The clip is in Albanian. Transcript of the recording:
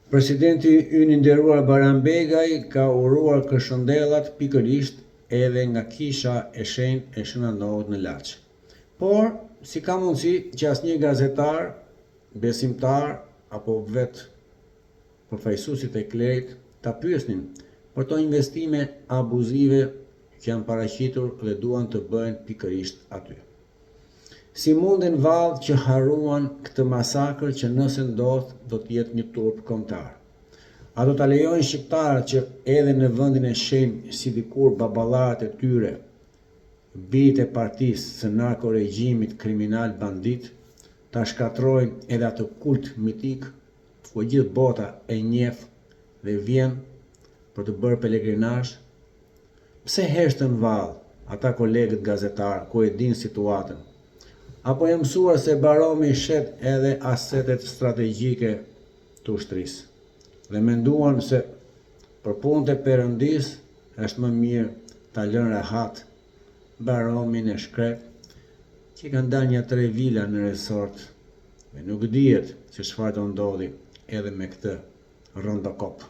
Presidenti ynë i nderuar Bayram Begaj ka uruar kështjellët pikërisht edhe nga kisha e shenjtë e Shënanohut në Laç. Por, si ka mundësi që asnjë gazetar, besimtar apo vetë përfaqësuesit e klerit ta pyesnin për to investime abuzive që janë paraqitur dhe duan të bëhen pikërisht aty. Si munden vallë që harruan këtë masakër që nëse ndodh do të jetë një turp kombëtar? A do ta lejojnë shqiptarët që edhe në vendin e shenjtë si dikur baballarët e tyre, bijtë e partisë së narko-regjimit kriminal bandit, ta shkatrojnë edhe atë kult mitik ku gjithë bota e njeh dhe vjen për të bërë pelegrinazh? Pse heshtën vallë ata kolegët gazetarë ku e dinë situatën? Apo e mësuar se Baromi shet edhe asetet strategjike të ushtrisë dhe menduan se për punët e Perëndisë është më mirë ta lënë rehat Baromin e shkret që kanë dalë një 3 vila në resort dhe nuk dihet se çfarë do ndodhi edhe me këtë rondokop.